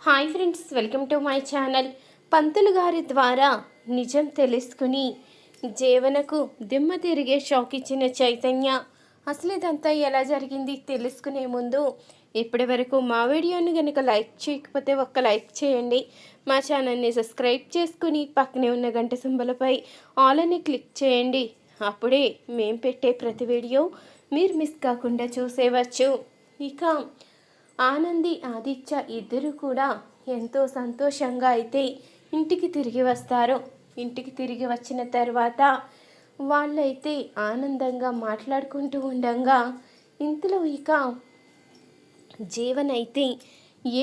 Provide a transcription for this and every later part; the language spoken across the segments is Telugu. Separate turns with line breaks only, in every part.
Hi friends, welcome to my channel. పంతులు గారి ద్వారా నిజం తెలుసుకుని జీవనకు దిమ్మ తిరిగే షాక్ ఇచ్చిన చైతన్య. అసలు ఇదంతా ఎలా జరిగింది తెలుసుకునే ముందు ఇప్పటి వరకు మా వీడియోని కనుక లైక్ చేయకపోతే ఒక్క లైక్ చేయండి. మా ఛానల్ని సబ్స్క్రైబ్ చేసుకుని పక్కనే ఉన్న గంట సింబలపై ఆల్ అని క్లిక్ చేయండి. అప్పుడే మేము పెట్టే ప్రతి వీడియో మీరు మిస్ కాకుండా చూసేవచ్చు. ఇక ఆనంది ఆదిత్య ఇద్దరు కూడా ఎంతో సంతోషంగా అయితే ఇంటికి తిరిగి వస్తారు. ఇంటికి తిరిగి వచ్చిన తర్వాత వాళ్ళైతే ఆనందంగా మాట్లాడుకుంటూ ఉండగా ఇంతలో ఇక జీవనైతే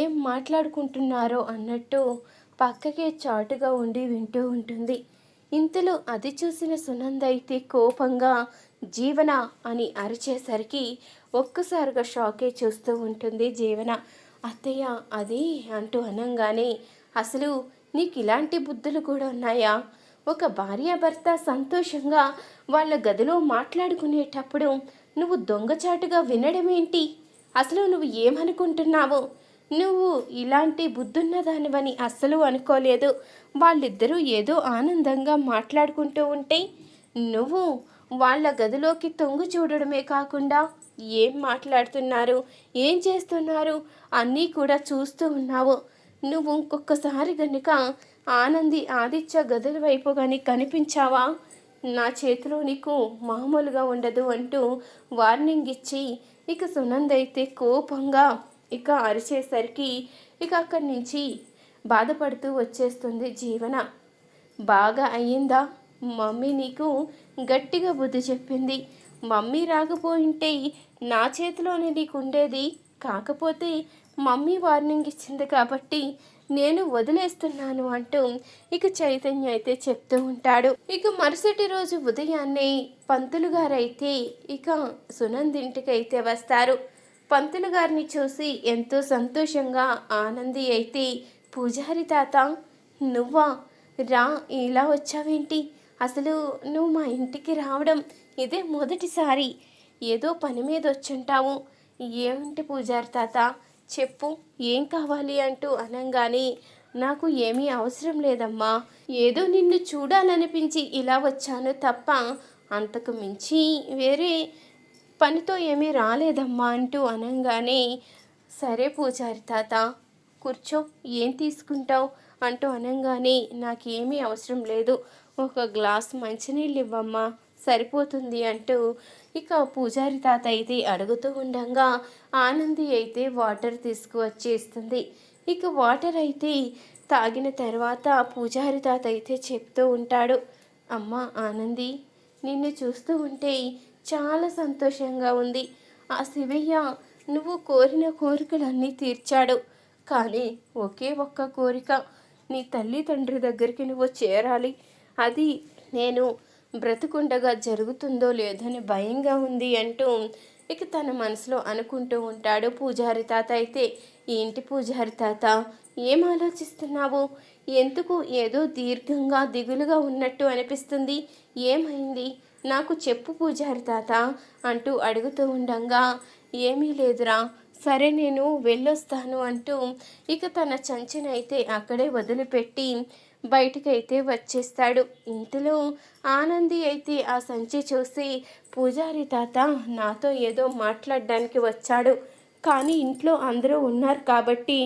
ఏం మాట్లాడుకుంటున్నారో అన్నట్టు పక్కకే చాటుగా ఉండి వింటూ ఉంటుంది. ఇంతలో అది చూసిన సునంద అయితే కోపంగా జీవన అని అరిచేసరికి ఒక్కసారిగా షాకే చూస్తూ ఉంటుంది జీవన. అత్తయ్య అది అంటూ అనంగానే, అసలు నీకు ఇలాంటి బుద్ధులు కూడా ఉన్నాయా? ఒక భార్యాభర్త సంతోషంగా వాళ్ళ గదిలో మాట్లాడుకునేటప్పుడు నువ్వు దొంగచాటుగా వినడమేంటి? అసలు నువ్వు ఏమనుకుంటున్నావు? నువ్వు ఇలాంటి బుద్ధున్నదానివని అస్సలు అనుకోలేదు. వాళ్ళిద్దరూ ఏదో ఆనందంగా మాట్లాడుకుంటూ ఉంటే నువ్వు వాళ్ళ గదిలోకి తొంగు చూడడమే కాకుండా ఏం మాట్లాడుతున్నారు, ఏం చేస్తున్నారు అన్నీ కూడా చూస్తూ ఉన్నావు. నువ్వు ఇంకొకసారి కనుక ఆనంది ఆదిత్య గదుల వైపు కానీ కనిపించావా, నా చేతిలో నీకు మామూలుగా ఉండదు అంటూ వార్నింగ్ ఇచ్చి ఇక సునంద అయితే కోపంగా ఇక అరిచేసరికి ఇక అక్కడి నుంచి బాధపడుతూ వచ్చేస్తుంది జీవన. బాగా అయ్యిందా? మమ్మీ నీకు గట్టిగా బుద్ధి చెప్పింది. మమ్మీ రాకపోయింటే నా చేతిలోనే నీకు ఉండేది. కాకపోతే మమ్మీ వార్నింగ్ ఇచ్చింది కాబట్టి నేను వదిలేస్తున్నాను అంటూ ఇక చైతన్య అయితే చెప్తూ ఉంటాడు. ఇక మరుసటి రోజు ఉదయాన్నే పంతులు గారైతే ఇక సునంద్ ఇంటికి అయితే వస్తారు. పంతులు గారిని చూసి ఎంతో సంతోషంగా ఆనంది అయితే, పూజారి తాత నువ్వా రా, ఇలా వచ్చావేంటి? అసలు నువ్వు మా ఇంటికి రావడం ఇదే మొదటిసారి. ఏదో పని మీద వచ్చుంటావు. ఏమిటి పూజారి తాత చెప్పు, ఏం కావాలి అంటూ అనంగానే, నాకు ఏమీ అవసరం లేదమ్మా, ఏదో నిన్ను చూడాలనిపించి ఇలా వచ్చాను తప్ప అంతకు మించి వేరే పనితో ఏమీ రాలేదమ్మా అంటూ అనంగానే, సరే పూజారి తాత కూర్చో, ఏం తీసుకుంటావు అంటూ అనంగానే, నాకేమీ అవసరం లేదు, ఒక గ్లాస్ మంచినీళ్ళు ఇవ్వమ్మా సరిపోతుంది అంటూ ఇక పూజారి తాత అయితే అడుగుతూ ఉండగా ఆనంది అయితే వాటర్ తీసుకువచ్చేస్తుంది. ఇక వాటర్ అయితే తాగిన తర్వాత పూజారి తాత అయితే చెప్తూ ఉంటాడు, అమ్మ ఆనంది నిన్ను చూస్తూ ఉంటే చాలా సంతోషంగా ఉంది. ఆ శివయ్య నువ్వు కోరిన కోరికలన్నీ తీర్చాడు. కానీ ఒకే ఒక్క కోరిక, నీ తల్లి తండ్రి దగ్గరికి నువ్వు చేరాలి. అది నేను బ్రతుకుండగా జరుగుతుందో లేదని భయంగా ఉంది అంటూ ఇక తన మనసులో అనుకుంటూ ఉంటాడు. పూజారి తాత అయితే, ఏంటి పూజారి తాత ఏం ఆలోచిస్తున్నావు? ఎందుకు ఏదో దీర్ఘంగా దిగులుగా ఉన్నట్టు అనిపిస్తుంది? ఏమైంది నాకు చెప్పు పూజారి తాత అంటూ అడుగుతూ ఉండగా, ఏమీ లేదురా, సరే నేను వెళ్ళొస్తాను అంటూ ఇక తన చంచనైతే అక్కడే వదిలిపెట్టి బయటకైతే వచ్చేస్తాడు. ఇంతలో ఆనంది అయితే ఆ సంచి చూసి, పూజారి తాత నాతో ఏదో మాట్లాడడానికి వచ్చాడు, కానీ ఇంట్లో అందరూ ఉన్నారు కాబట్టి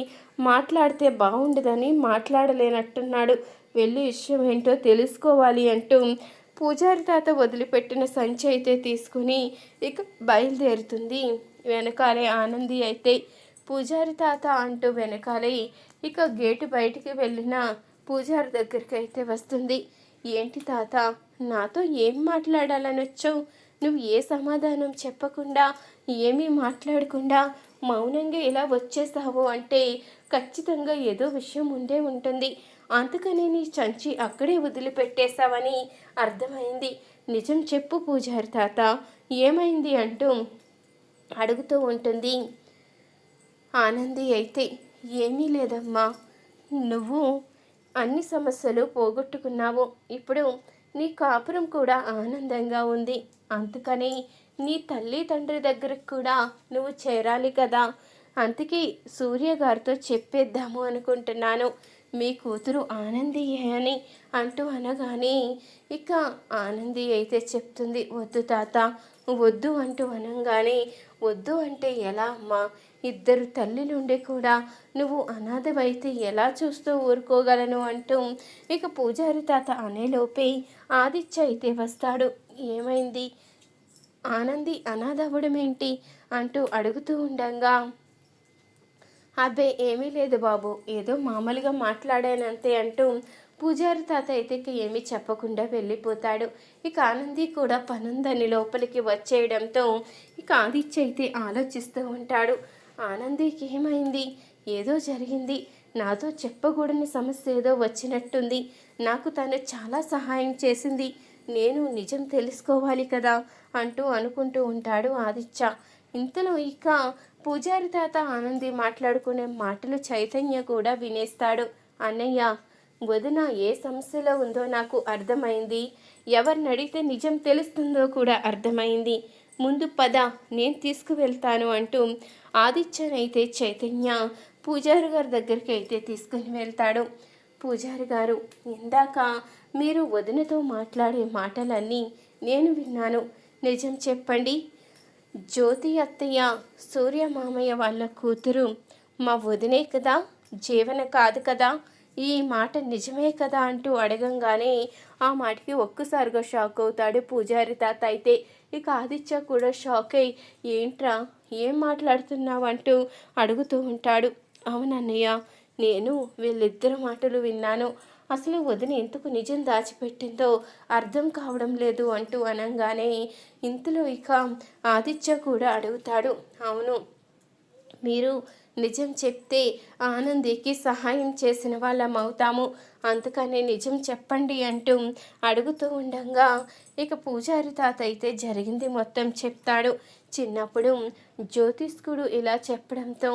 మాట్లాడితే బాగుండదని మాట్లాడలేనట్టున్నాడు, వెళ్ళి విషయం ఏంటో తెలుసుకోవాలి అంటూ పూజారి తాత వదిలిపెట్టిన సంచి అయితే తీసుకుని ఇక బయలుదేరుతుంది. వెనకాలే ఆనంది అయితే పూజారి తాత అంటూ వెనకాలే ఇక గేటు బయటికి వెళ్ళిన పూజారి దగ్గరికి అయితే వస్తుంది. ఏంటి తాత నాతో ఏం మాట్లాడాలని వచ్చావు? నువ్వు ఏ సమాధానం చెప్పకుండా ఏమీ మాట్లాడకుండా మౌనంగా ఇలా వచ్చేసావు అంటే ఖచ్చితంగా ఏదో విషయం ఉండే ఉంటుంది. అందుకని నీ చంచి అక్కడే వదిలిపెట్టేశావని అర్థమైంది. నిజం చెప్పు పూజారి తాత ఏమైంది అంటూ అడుగుతూ ఉంటుంది. ఆనంది అయితే, ఏమీ లేదమ్మా, నువ్వు అన్ని సమస్యలు పోగొట్టుకున్నావు. ఇప్పుడు నీ కాపురం కూడా ఆనందంగా ఉంది. అందుకని నీ తల్లి తండ్రి దగ్గరకు కూడా నువ్వు చేరాలి కదా. అందుకే సూర్య గారితో చెప్పేద్దాము అనుకుంటున్నాను, మీ కూతురు ఆనందియే అని అంటూ అనగానే ఇక ఆనంది అయితే చెప్తుంది, వద్దు తాత, వద్దు అంటూ అనగానే, వద్దు అంటే ఎలా అమ్మా, ఇద్దరు తల్లిలుండి కూడా నువ్వు అనాథవైతే ఎలా చూస్తూ ఊరుకోగలను అంటూ ఇక పూజారి తాత అనేలోపే ఆదిత్య అయితే వస్తాడు. ఏమైంది, ఆనంది అనాథ అవ్వడం ఏంటి అంటూ అడుగుతూ ఉండగా, అబ్బే ఏమీ లేదు బాబు, ఏదో మామూలుగా మాట్లాడానంతే అంటూ పూజారి తాత అయితే ఏమీ చెప్పకుండా వెళ్ళిపోతాడు. ఇక ఆనంది కూడా పనుందని లోపలికి వచ్చేయడంతో ఇక ఆదిత్య అయితే ఆలోచిస్తూ ఉంటాడు. ఆనందికి ఏమైంది, ఏదో జరిగింది, నాతో చెప్పకూడని సమస్య ఏదో వచ్చినట్టుంది, నాకు తను చాలా సహాయం చేసింది, నేను నిజం తెలుసుకోవాలి కదా అంటూ అనుకుంటూ ఉంటాడు ఆదిత్య. ఇంతలో ఇక పూజారి తాత ఆనంది మాట్లాడుకునే మాటలు చైతన్య కూడా వినేస్తాడు. అన్నయ్య, వదిన ఏ సమస్యలో ఉందో నాకు అర్థమైంది, ఎవరిని అడిగితే నిజం తెలుస్తుందో కూడా అర్థమైంది, ముందు పద నేను తీసుకువెళ్తాను అంటూ ఆదిత్యనైతే చైతన్య పూజారి గారి దగ్గరికి అయితే తీసుకుని వెళ్తాడు. పూజారి గారు, ఇందాక మీరు వదినతో మాట్లాడే మాటలన్నీ నేను విన్నాను, నిజం చెప్పండి, జ్యోతి అత్తయ్య సూర్య మామయ్య వాళ్ళ కూతురు మా వదినే కదా, జీవన కాదు కదా, ఈ మాట నిజమే కదా అంటూ అడగంగానే ఆ మాటకి ఒక్కసారిగా షాక్ అవుతాడు పూజారి తాత అయితే. ఇక ఆదిత్య కూడా షాక్ అయి, ఏంట్రా ఏం మాట్లాడుతున్నావు అంటూ అడుగుతూ ఉంటాడు. అవునన్నయ్య, నేను వీళ్ళిద్దరి మాటలు విన్నాను, అసలు వదిన ఎందుకు నిజం దాచిపెట్టిందో అర్థం కావడం లేదు అంటూ అనగానే ఇంతలో ఇక ఆదిత్య కూడా అడుగుతాడు, అవును, మీరు నిజం చెప్తే ఆనందికి సహాయం చేసిన వాళ్ళం అవుతాము, అందుకనే నిజం చెప్పండి అంటూ అడుగుతూ ఉండగా ఇక పూజారి తాత అయితే జరిగింది మొత్తం చెప్తాడు. చిన్నప్పుడు జ్యోతిష్కుడు ఇలా చెప్పడంతో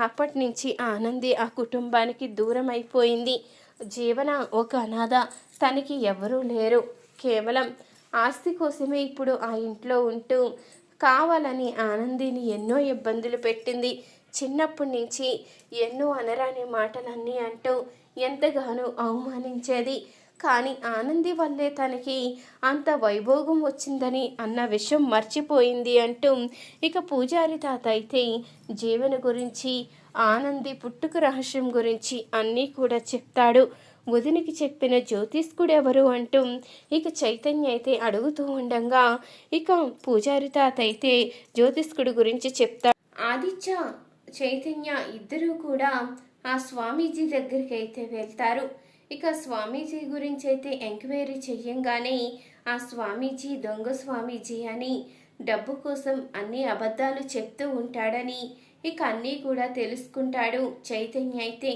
అప్పటి నుంచి ఆనంది ఆ కుటుంబానికి దూరం అయిపోయింది. జీవన ఒక అనాథ, తనకి ఎవరూ లేరు, కేవలం ఆస్తి కోసమే ఇప్పుడు ఆ ఇంట్లో ఉంటూ కావాలని ఆనందిని ఎన్నో ఇబ్బందులు పెట్టింది. చిన్నప్పటి నుంచి ఎన్నో అనరాని మాటలన్నీ అంటూ ఎంతగానో అవమానించేది. కానీ ఆనంది వల్లే తనకి అంత వైభోగం వచ్చిందని అన్న విషయం మర్చిపోయింది అంటూ ఇక పూజారి తాత అయితే జీవన గురించి, ఆనంది పుట్టుక రహస్యం గురించి అన్నీ కూడా చెప్తాడు. వదినికి చెప్పిన జ్యోతిష్కుడు ఎవరు అంటూ ఇక చైతన్య అయితే అడుగుతూ ఉండగా ఇక పూజారి తాత అయితే జ్యోతిష్కుడి గురించి చెప్తాడు. ఆదిత్య, చైతన్య ఇద్దరూ కూడా ఆ స్వామీజీ దగ్గరికి అయితే వెళ్తారు. ఇక స్వామీజీ గురించి అయితే ఎంక్వైరీ చెయ్యంగానే ఆ స్వామీజీ దొంగ స్వామీజీ అని, డబ్బు కోసం అన్ని అబద్ధాలు చెప్తూ ఉంటాడని ఇక అన్నీ కూడా తెలుసుకుంటాడు చైతన్య అయితే.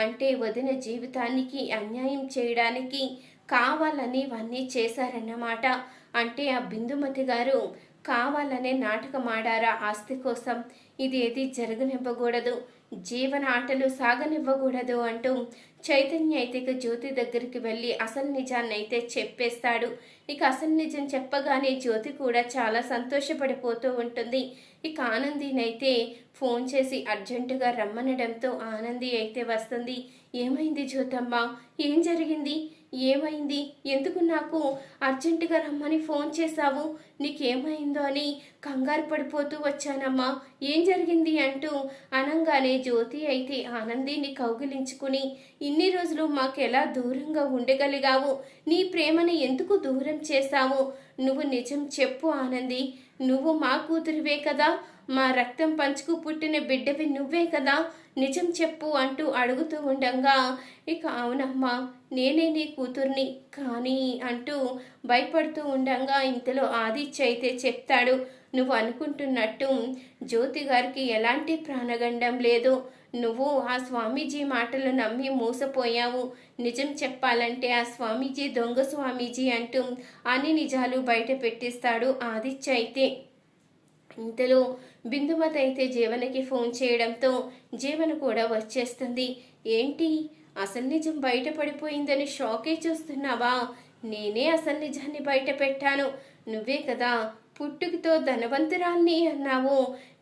అంటే వదిన జీవితానికి అన్యాయం చేయడానికి కావాలని ఇవన్నీ చేశారన్నమాట. అంటే ఆ బిందుమతి గారు కావాలనే నాటకం ఆడారా ఆస్తి కోసం, ఇదేది జరగనివ్వకూడదు, జీవన ఆటలు సాగనివ్వకూడదు అంటూ చైతన్య అయితే ఇక జ్యోతి దగ్గరికి వెళ్ళి అసలు నిజాన్ని అయితే చెప్పేస్తాడు. ఇక అసలు నిజం చెప్పగానే జ్యోతి కూడా చాలా సంతోషపడిపోతూ ఉంటుంది. ఇక ఆనందినైతే ఫోన్ చేసి అర్జెంటుగా రమ్మనడంతో ఆనంది అయితే వస్తుంది. ఏమైంది జ్యోతమ్మ, ఏం జరిగింది, ఏమైంది, ఎందుకు నాకు అర్జెంటుగా రమ్మని ఫోన్ చేశావు, నీకేమైందో అని కంగారు పడిపోతూ వచ్చానమ్మా, ఏం జరిగింది అంటూ అనంగానే జ్యోతి అయితే ఆనందిని కౌగిలించుకుని, ఇన్ని రోజులు మాకెలా దూరంగా ఉండగలిగావు, నీ ప్రేమని ఎందుకు దూరం చేశావు, నువ్వు నిజం చెప్పు ఆనంది, నువ్వు మా కూతురివే కదా, మా రక్తం పంచుకు పుట్టిన బిడ్డవి నువ్వే కదా, నిజం చెప్పు అంటూ అడుగుతూ ఉండగా ఇక అవునమ్మా నేనే నీ కూతుర్ని కానీ అంటూ భయపడుతూ ఉండగా ఇంతలో ఆదిత్య అయితే చెప్తాడు, నువ్వు అనుకుంటున్నట్టు జ్యోతి గారికి ఎలాంటి ప్రాణగండం లేదు, నువ్వు ఆ స్వామీజీ మాటలు నమ్మి మోసపోయావు, నిజం చెప్పాలంటే ఆ స్వామీజీ దొంగ స్వామీజీ అంటూ అన్ని నిజాలు బయట పెట్టిస్తాడు ఆదిత్య అయితే. ఇంతలో బిందుమతి అయితే జీవనకి ఫోన్ చేయడంతో జీవన కూడా వచ్చేస్తుంది. ఏంటి అసలు నిజం బయటపడిపోయిందని షాకే చూస్తున్నావా, నేనే అసలు నిజాన్ని బయట పెట్టాను, నువ్వే కదా పుట్టుకతో ధనవంతురాల్ని అన్నావు,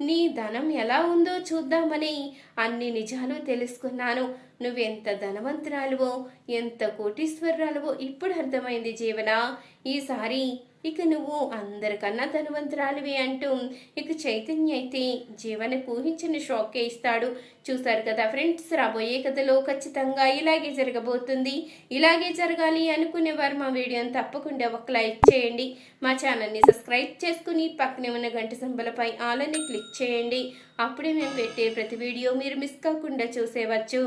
నీ ధనం ఎలా ఉందో చూద్దామని అన్ని నిజాలు తెలుసుకున్నాను. నువ్వెంత ధనవంతురాలువో, ఎంత కోటీశ్వరురాలువో ఇప్పుడు అర్థమైంది జీవన. ఈసారి ఇక నువ్వు అందరికన్నా ధనవంతురాలివి అంటూ ఇక చైతన్య అయితే జీవనకు ఊహించిన షాకే ఇస్తాడు. చూసారు కదా ఫ్రెండ్స్, రాబోయే కథలో ఖచ్చితంగా ఇలాగే జరగబోతుంది. ఇలాగే జరగాలి అనుకునేవారు మా వీడియోని తప్పకుండా ఒక లైక్ చేయండి. మా ఛానల్ని సబ్స్క్రైబ్ చేసుకుని పక్కనే ఉన్న గంట సింబలపై ఆల్ అని క్లిక్ చేయండి. అప్పుడే మేము పెట్టే ప్రతి వీడియో మీరు మిస్ కాకుండా చూసేవచ్చు.